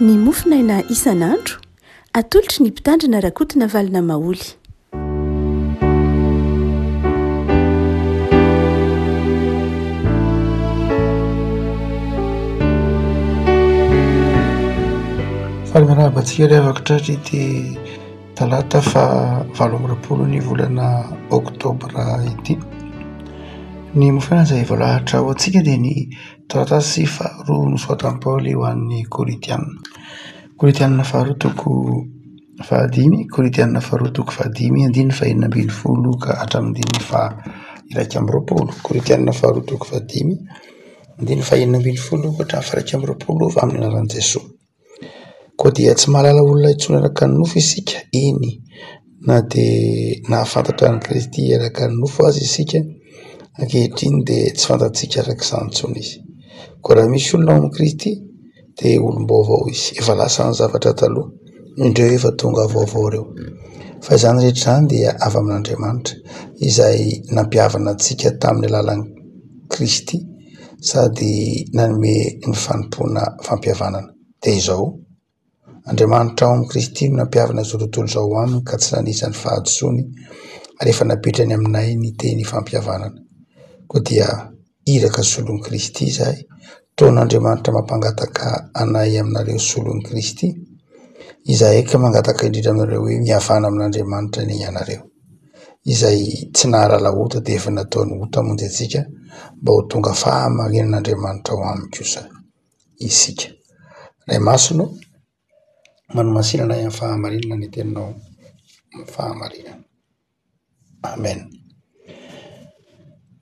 ny mofinaina isan'andro atolotry ny mpitandrina rakotina valina maoly. Falmanabatsika revaka ity talata fa 20 ny volana oktobra ity. Ny mofinaina izay voalahatra ho antsika dia ny taratasy faharoa nosoratan'i Paoly ho an'ny Korintianina. Korintianina faharoa toko fahadimy, Korintianina faharoa toko fahadimy, andiny fahaenina ambin'ny folo ka hatramin'ny iraika amby roapolo. Korintianina faharoa toko fahadimy, andiny fahaenina ambin'ny folo ka hatramin'ny iraika amby roapolo amin'ny anaran'i Jesosy. Koa dia tsy mahalala olona intsony araka ny nofo isika, eny na dia nahafantatra ny Kristy araka ny nofo azy isika, ankehitriny dia tsy fantatsika araka izany intsony izy. Koa raha misy olona ao amin'ny Kristy dia olom-baovao izy, efa lasa ny zavatra taloha, indreo efa tonga vaovao ireo. Fa izany rehetra izany dia avy amin'Andriamanitra izay nampihavana antsika tamin'ny alalan'i Kristy sady nanome ny fanompoana fampihavanana. Dia izao Andriamanitra ao amin'ny Kristy nampihavana izao tontolo izao aminy ka tsy nanisany fahadisoany rehefa napetrany aminay ny teny fampihavanana. Koa dia iraka solon'i Kristy izahay, taon'Andriamanitra mampangataka anay aminareo solon'i Kristy, izahay ka mangataka indrindra aminareo hoe mihavana amin'Andriamanitra ny ianareo, izay tsy naharala ota dia efa nataony ota monjy antsika mba ho tonga fahamarinan'Andriamanitra ao aminy kosa isika. Ray masino manomasinana amin'ny fahamarinana ny teninao fahamarinana. Amen.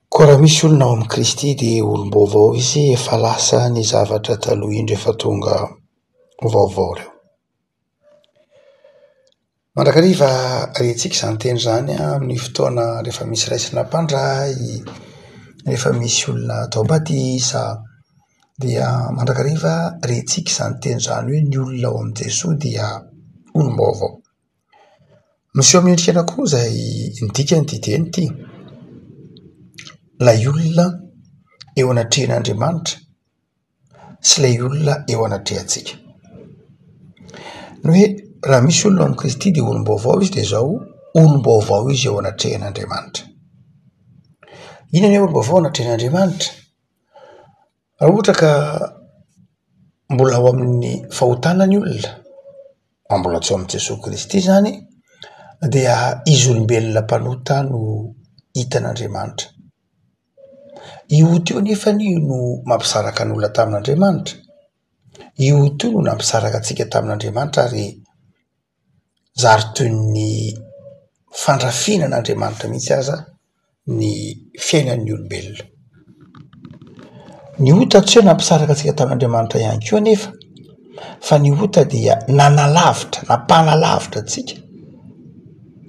Koa raha misy olona ao amin'ny Kristy dia olom-baovao izy, efa lasa ny zavatra taloha indro efa tonga vaovao ireo. Mandrakariva rentsika izany teny izany amin'ny fotoana rehefa misy raisina mpandray, rehefa misy olona atao batisa, dia mandrakariva rentsika izany teny izany hoe ny olona ao amin'i Jesosy dia olom-baovao. Miseho amin'ny endrika anakiroa izay midika ny teny ity. Ilay olona eo anatrehan'Andriamanitra sy ilay olona eo anatrehantsika. Ny hoe raha misy olona ao amin'ny Kristy dia olom-baovao izy dia izao olom-baovao izy eo anatrehan'Andriamanitra. Inona ny olom-baovao anatrehan'Andriamanitra? Raha ohatra ka mbola ao amin'ny fahotana ny olona, mbola tsy ao amin'i Jesosy Kristy izany, dia izy olombelona mpanota no hitan'Andriamanitra. Io ota io nefa no mampisaraka ny olona tamin'Andriamanitra. Io ota io no nampisaraka antsika tamin'Andriamanitra ary zary toy ny fandrafinan'Andriamanitra mihitsy aza ny fiainan'ny olombelona. Ny ota tsy hoe nampisaraka antsika tamin'Andriamanitra ihany koa nefa, fa ny ota dia nanalavitra, nampanalavitra antsika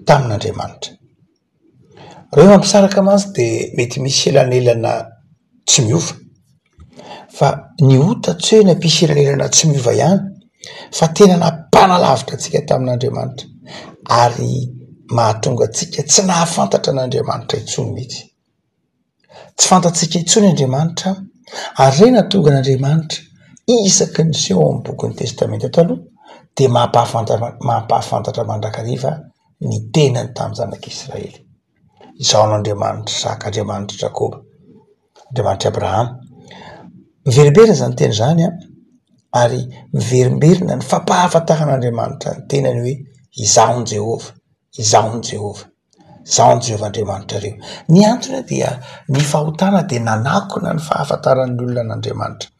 tamin'Andriamanitra. Raha hoe mampisaraka azy dia mety misy elanelana tsy miova, fa ny ota tsy hoe nampisy elanelana tsy miova ihany, fa tena nampanalavitra antsika tamin'Andriamanitra ary mahatonga antsika tsy nahafantatra an'Andriamanitra intsony mihitsy. Tsy fantatsika intsony Andriamanitra ary ireny nahatonga an'Andriamanitra isaky ny seho ao amin'ny bokin'ny testamenta taloha dia mampahafantatra mandrakariva ny tenany tamin'ny zanak'Israely. Izao n'Andriamanitra Isaka, Andriamanitra Jakoba, Andriamanitra Abrahama. Miveriberina izany teny izany ary miverimberina ny fampahafantaran'Andriamanitra ny tenany hoe izaho ny Jehova, izaho ny Jehova, izaho ny Jehova Andriamanitra reo. Ny antony dia ny fahotana dia nanakona ny fahafantaran'ny olona n'Andriamanitra.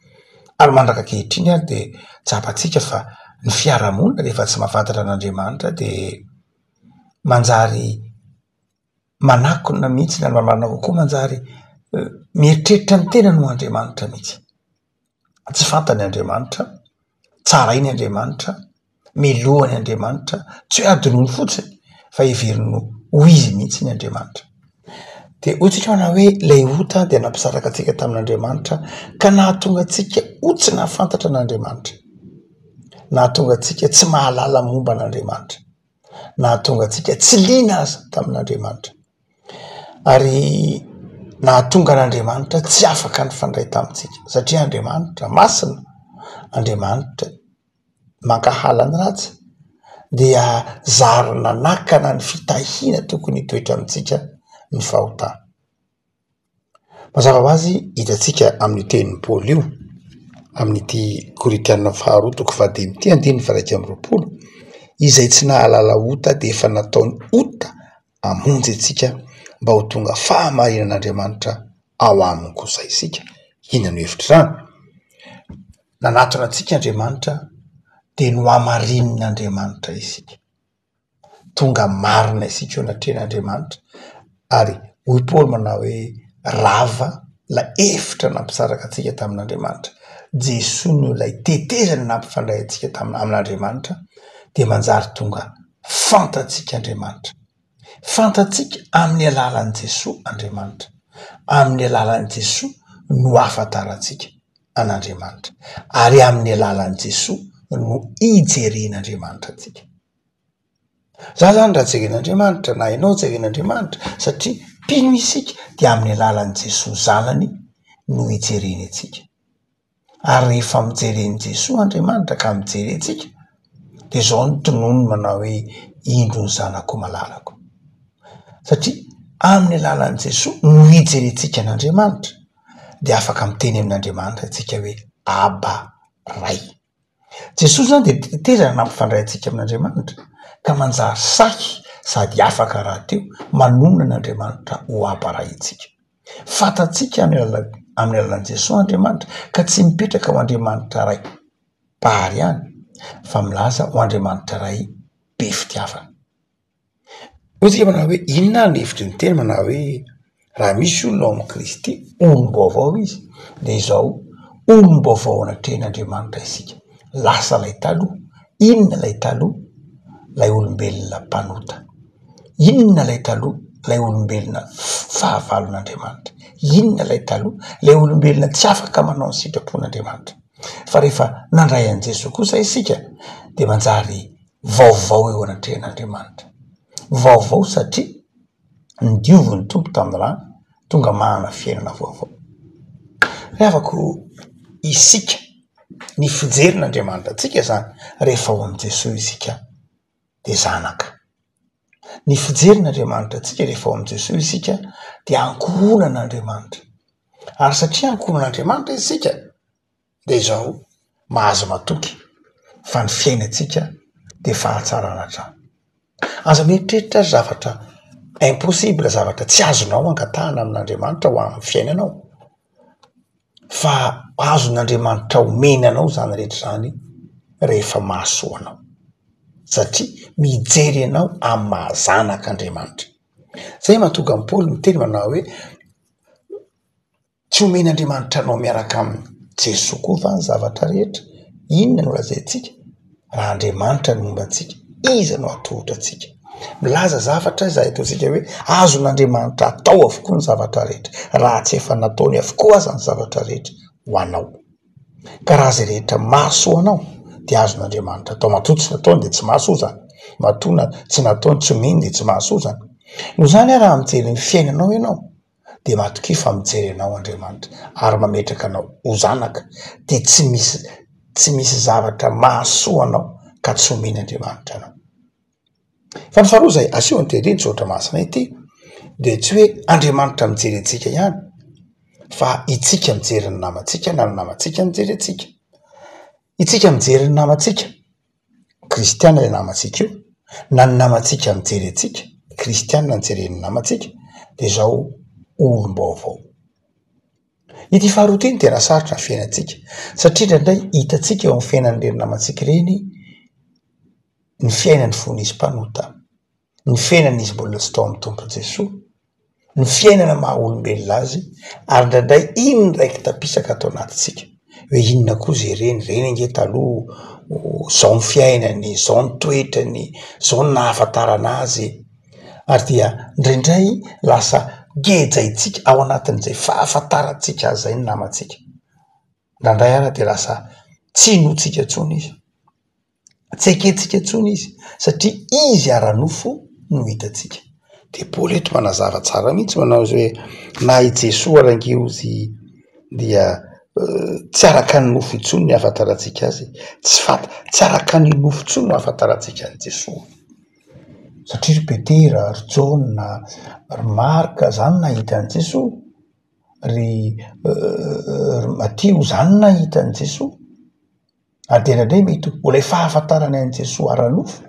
Ary mandraka ankehitriny ary dia tsapantsika fa ny fiarahamonina rehefa tsy mahafantatra an'Andriamanitra dia manjary manakona mihitsy na marina kokoa manjary mieritreritra ny tena no Andriamanitra mihitsy. Tsy fantany Andriamanitra, tsarainy Andriamanitra, melohany Andriamanitra, tsy hoe adinoany fotsiny fa heveriny ho izy mihitsy ny Andriamanitra. Dia hotsika manao hoe ilay ota dia nampisaraka antsika tamin'Andriamanitra ka nahatonga antsika ho tsy nahafantatra an'Andriamanitra, nahatonga antsika tsy mahalala momba an'Andriamanitra, nahatonga antsika tsy liana aza tamin'Andriamanitra, ary nahatonga an'Andriamanitra tsy afaka ny fandray tamintsika satria Andriamanitra masina, Andriamanitra mankahalany ratsy dia zarina nakana ny fitahiana tokony hitoetra amintsika ny fahotana. Mazava ho azy hitantsika amin'ny tenin'ny Paoly io amin'ity Korinthiana faharoa toko 10:1-20 izay tsy nahalala ota dia efa nataony ota hamonjy antsika mba ho tonga fahamarinan'Andriamanitra ao aminy kosa isika. Inona no hevitra izany? Nanatona antsika Andriamanitra dia no hamarinan'Andriamanitra isika, tonga marina isika eo anatrehan'Andriamanitra. Ary hoy Paoly manao hoe rava la efitra nampisaraka antsika tamin'Andriamanitra, Jesosy no ilay tetezany nampifandray antsika amin'Andriamanitra, dia manjary tonga fantatsika Andriamanitra, fantatsika amin'ny alalan'i Jesosy Andriamanitra, amin'ny alalan'i Jesosy no afantarantsika an'Andriamanitra, ary amin'ny alalan'i Jesosy no hijeren'Andriamanitra antsika. Za zany raha jeren'Andriamanitra na ianao jeren'Andriamanitra, satria mpino isika dia amin'ny alalan'i Jesosy zanany no hijereny antsika. Ary rehefa mijereny Jesosy Andriamanitra ka mijery antsika, dia zao ny tonony manao hoe indro ny zanako malalako, satria amin'ny alalan'i Jesosy no hijerentsika an'Andriamanitra dia afaka miteny amin'Andriamanitra antsika hoe Aba Ray. Jesosy zany dia tetezana nampifandray antsika amin'Andriamanitra ka manjary sahy sady afaka raha teo manonona an'Andriamanitra ho Aba Ray itsika. Fantatsika amin'ny alalan'i Jesosy Andriamanitra ka tsy mipetraka ho Andriamanitra ray pary ihany, fa milaza ho Andriamanitra ray be fitiavana. Ohatsika manao hoe inona ny hevitry ny teny manao hoe raha misy olona ao amin'ny Kristy olom-baovao izy, dia izao olom-baovao anatrehan'Andriamanitra isika. Lasa lay taloha. Inona lay taloha? Lay olombelona mpanota. Inona lay taloha? Lay olombelona fahavalon'Andriamanitra. Inona lay taloha? Lay olombelona tsy afaka manao ny sitrapon'Andriamanitra. Fa rehefa nandray an'i Jesosy kosa isika dia manjary vaovao eo anatrehan'Andriamanitra. Vaovao satria ny dioviny tompo tamin'ny rano tonga manana fiainana vaovao. Rehavako isika ny fijerin'Andriamanitra antsika zany rehefa ao amin'i Jesosy isika dia zanaka. Ny fijerin'Andriamanitra antsika rehefa ao amin'i Jesosy isika dia ankohonan'Andriamanitra. Ary satria ankohonan'Andriamanitra isika dia izao mahazo matoky fa ny fiainantsika dia fahatsarana hatrany. Aza mieritreritra zavatra impossible, zavatra tsy azonao angatahana amin'Andriamanitra ho amin'ny fiainanao, fa azon'Andriamanitra omeny anao zany rehetra zany rehefa mahasoa anao, satria mijery anao amin'ny mahazanak'Andriamanitra. Zay mahatonga an'i Paoly miteny manao hoe tsy omen'Andriamanitra anao miaraka amin'ny Jesosy koa va ny zavatra rehetra. Inona no lazaintsika? Raha Andriamanitra no momba antsika, iza no atohitra antsika? Milaza zavatra izay ataontsika hoe azon'Andriamanitra atao avokoa ny zavatra rehetra, raha tsy efa nataony avokoa aza ny zavatra rehetra ho anao. Ka raha zay rehetra mahasoa anao dia azon'Andriamanitra atao. Matoa tsy nataony dia tsy mahasoa zany, matoa tsy nataony tsy omeny dia tsy mahasoa zany. No zany raha mijery ny fiainanao ianao dia matoki fa mijery anao Andriamanitra ary mametraka anao ho zanaka, dia tsy misy zavatra mahasoa anao ka tsy omen'Andriamanitra anao. Fa ny faharoa zay aseho antereny zotra masina ity dia tsy hoe Andriamanitra mijery antsika ihany, fa itsika mijery ny namantsika na ny namantsika mijery antsika. Itsika mijery ny namantsika, Kristiana ilay namantsika io, na ny namantsika mijery antsika, Kristiana ny jeren'ny namantsika, dia izao olom-baovao. Ity faharoa ity no tena sarotra ny fiainantsika, satria indraindray hitantsika eo amin'ny fiainan'ireny namantsika ireny ny fiainany vonisy mpanota, ny fiainan'izy mbola tsy tao amin'ny tompo Jesosy, ny fiainana maha olombelona azy, ary indraindray iny raiky tapisaka atao anatintsika hoe inona koa zay reny ange taloha, zao ny fiainany, zao ny toetrany, zao ny nahafantarana azy. Ary dia indraindray lasa gejaitsika ao anatin'izay fahafantarantsika azy zay ny namantsika. Indraindray ara dia lasa tsy notsika intsony izy, tsy ekentsika intsony izy, satria izy ara-nofo no hitantsika. Dia Paoly eto manazava tsara mihitsy manao hoe na i Jesosy arangeo izy dia tsy araka ny nofo intsony ny ahafantarantsika azy tsy araka ny nofo intsony no ahafantarantsika ny Jesosy satria ry Petera, ry Jaona, ry Marka zany nahita ny Jesosy, ry Matio zany nahita ny Jesosy ary tena indray mety ho ilay fahafantarany an'i Jesosy ara-nofo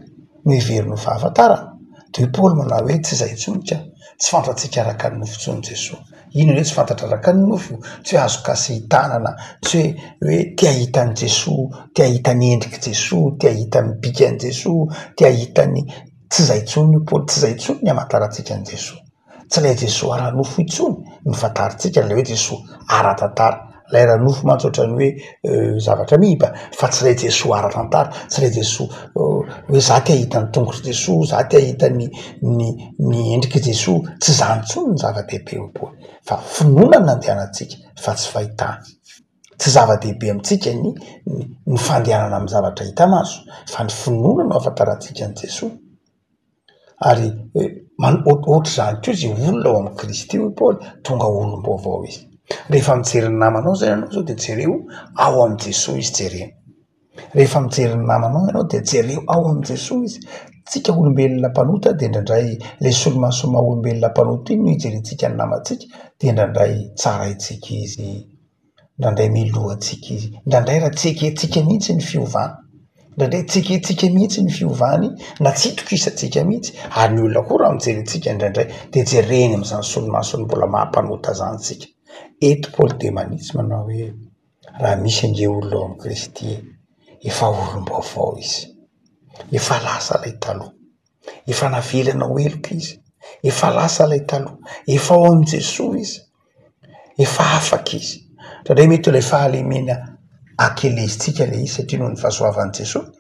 no heveriny fahafantarana de Paoly manao hoe tsy izay intsony ka tsy fantatsika araka ny nofo intsony Jesosy. Ino hoe tsy fantatra araka ny nofo? Tsy hoe azo kasy tanana, tsy hoe tia hitan'ny Jesosy, tia hitany endriky Jesosy, tia hitany bikany Jesosy, tia hitany tsy izay intsony io Paoly, tsy izay intsony ny hamantarantsika ny Jesosy. Tsy ilay Jesosy ara-nofo intsony ny fantarintsika ilay hoe Jesosy ara-tantara. Ilay ara-nofo mantsy ohatrany hoe zavatra miba, fa tsy ilay Jesosy ara-tantara, tsy ilay Jesosy hoe za tia hitany tongotry Jesosy, za tia hitany ny endriky Jesosy, tsy zany intsony ny zava-dehibe ho Paoly, fa finoana no andehanantsika fa tsy fahitana. Tsy zava-dehibe amintsika ny fandehanana amin'ny zavatra hita maso, fa ny finoana no ahafantarantsika ny Jesosy. Ary ohatry zany koa izy olona ao amin'ny Kristy io Paoly, tonga olom-baovao izy. Rehefa mijery ny namanao zay ianao zao de jereo ao amin'ny Jesosy izy jerena. Rehefa mijery ny namanao ianao de jereo ao amin'ny Jesosy izy. Tsika olombelona mpanota de indraindray le solomaso maha olombelona mpanota iny no hijerentsika ny namantsika de indraindray tsara itsika izy, indraindray milohantsika izy, indraindray raha tseketsika mihitsy ny fiovana, indraindray tseketsika mihitsy ny fiovany na tsy itokisantsika mihitsy ary ny olona koa raha mijerentsika indraindray de jereny amin'izany solomasony mbola mahampanota zany tsika. Eto Paoly de manitsy manao hoe raha misy ange olona ao amin'ny Kristy efa olom-baovao izy, efa lasa ilay taloha, efa navelana ho eloka izy, efa lasa ilay taloha, efa ao amin'ny Jesosy izy, efa afaka izy. Indraindray mety ilay fahalemena akelezintsika le izy satria noho ny fahasoavan'i Jesosy,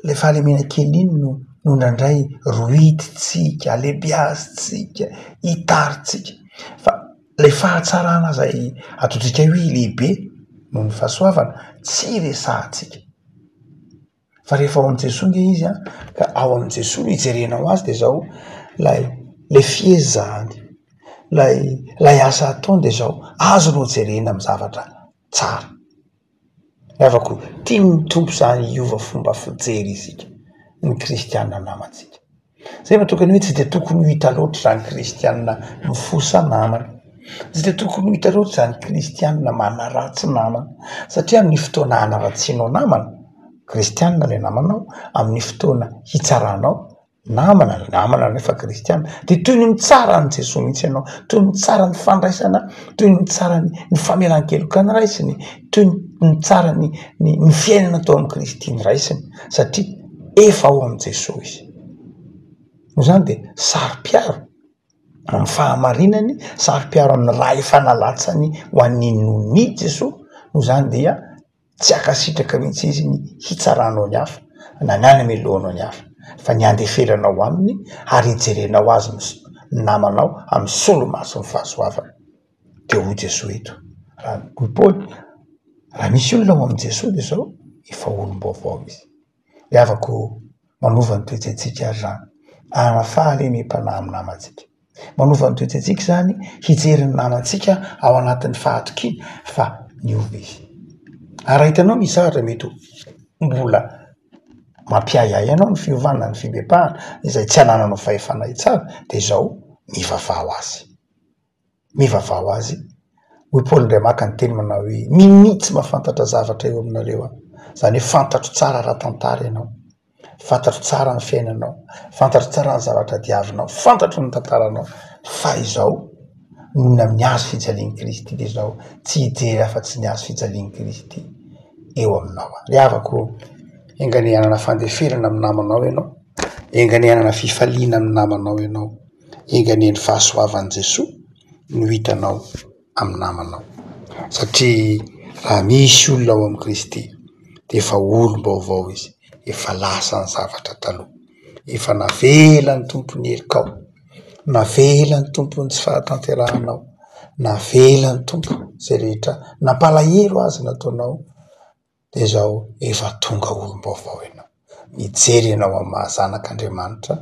le fahalemena kely iny no indraindray rohititsika, alebiazitsika, hitaritsika, fa le fahatsarana zay ataontsika hoe lehibe noho ny fahasoavana tsy resahantsika. Fa rehefa ao amin'ny Jesosy nge izy ka ao amin'ny Jesosy hijerenao azy de zao le fiezahany, lay asa ataony de zao azonao jerena amin'ny zavatra tsara. Afaka tiany tompo zany hiova fomba fijery isika ny kristianina namantsika. Zay mahatokany hoe tsy de tokony ho hita loatra zany kristianina mifosa namana, tsy de tokony ho hita loatra zany kristianina manaratsy namana satria amin'ny fotoana hanaratsianao namana, kristianina le namanao, amin'ny fotoana hitsaranao namana nefa kristianina de toy ny mitsara ny Jesosy mihitsy ianao, toy ny mitsara ny fandraisana, toy ny mitsara ny famelan-keloka ny raisiny, toy ny mitsara ny fiainana atao amin'ny Kristy ny raisiny satria efa ao amin'ny Jesosy izy. Noho zany de saro-piaro amin'ny fahamarinany, saro-piaro amin'ny raha efa nalatsany ho an'ny nony Jesosy. Noho zany dia tsy akasitraka mihitsy izy ny hitsaranao ny hafa na ny any amelohanao ny hafa, fa ny andeferanao aminy ary hijerenao azy ny namanao amin'ny solomaso ny fahasoavana. De hoy Jesosy eto, hoy Paoly, raha misy olona ao amin'ny Jesosy de zao efa olom-baovao izy. De afaka manova ny toetsintsika zany, ana fahalemem-panahy amin'ny namantsika. Manova ny toetsintsika zany hijery ny namantsika ao anatin'ny fahatokiana fa niova izy. Ary hitanao misy zavatra mety mbola mampiayay anao ny fiovana ny fibepahana izay tsy anananao fahefana tsara de zao mivavao azy. Mivavao azy. Hoy Paoly ndray maka ny teny manao hoe minitsy mahafantatra zavatra eo aminareo zany hoe fantatro tsara ara-tantara ianao, fantatro tsara ny fiainanao, fantatro tsara ny zavatra diavinao, fantatro ny tantaranao, fa izao nohony amin'ny azo fijalian'i Kristy de zao tsy hijery afa-tsy ny azo fijalian'i Kristy eo aminao. Re afaka enganehanana fandeferana amin'ny namanao ianao, enganehanana fifaliana amin'ny namanao ianao, enganeny fahasoavan'i Jesosy no hitanao amin'ny namanao. Satria raha misy olona ao amin'ny Kristy de efa olom-baovao izy, efa lasa ny zavatra taloha, efa navela ny tompony helikao, navela ny tompony tsy fahatanterahanao, navela ny tompo zay rehetra nampalahelo azy nataonao de zao efa tonga olom-baovao ianao. Mijery ianao amin'ny mahazanak'Andriamanitra,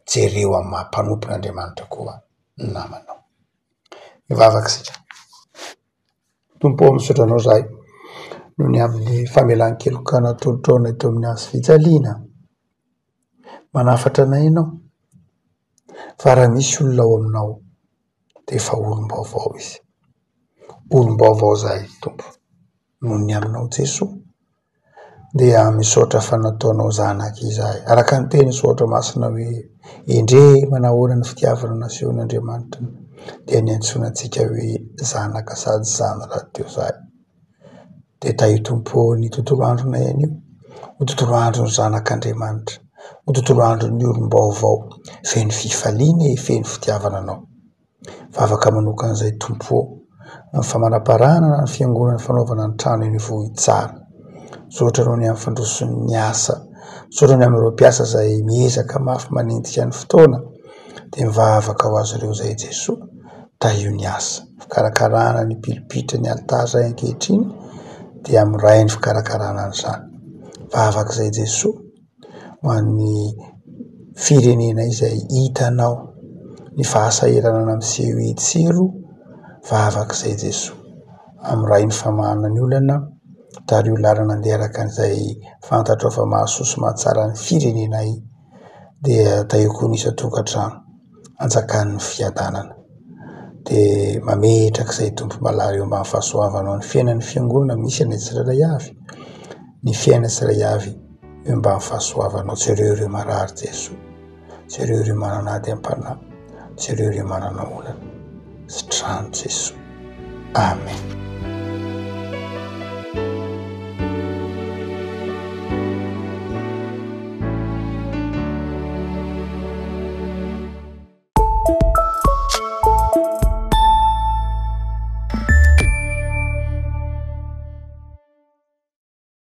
jereo amin'ny mahampanopin'Andriamanitra koa ny namanao. Mivavaka sika. tompo misaotra anao zahay noho ny amin'ny famelan-keloka natolotrao eto amin'ny azy fijaliana. Manafatra anay ianao fa raha misy olona ao aminao dia efa olom-baovao izy. Olom-baovao zahay tompo noho ny aminao Jesoa dia misaotra fa nataonao zanaka izahay. Araka ny teny misaotra masina hoe endre manahoana ny fitiavana nasehon'Andriamanitra dia niantsoana antsika hoe zanaka sady zana raha teo zahay. Dia taio tompo ny tontolo andronay anio ho tontolo andro ny zanak'Andriamanitra, ho tontolo andro ny olom-baovao feno fifaliana feno fitiavana anao. Fa afaka manokana izay tompo ny famanaparana ny fiangonana fanaovana ny trano eny vohy tsara. Misaotra noho ny amin'ny fandrosony ny asa, misaotra ny amin'ireo mpiasa izay miezaka mafy manentika ny fotoana dia mivavaka ho azy ireo izay Jesoa taio ny asa fikarakarana ny pilipitra ny alitara izay ankehitriny dia amiray ny fikarakarana an'izany. Vavaka izay Jesoa ho an'ny firenena izay hitanao ny fahasahiranana miseho etsero. Vavaka izay Jesoa amiray ny famahana ny olana tary ho lalana andeha araka an'izay fantatrao fa mahasoa sy mahatsara ny firenenay dia taio koa ny isan-tokantrano hanjakan'ny fiadanana dia mametraka izay tompo malary eo ambany fahasoavanao ny fiainan'ny fiangonana misy any tsirairay avy, ny fiaina tsirairay avy eo ambany fahasoavanao. Tsy ireo marary Jesoa, tsy ireo mananady am-panahy, tsy ireo manana olana sy trano Jesoa. Amen.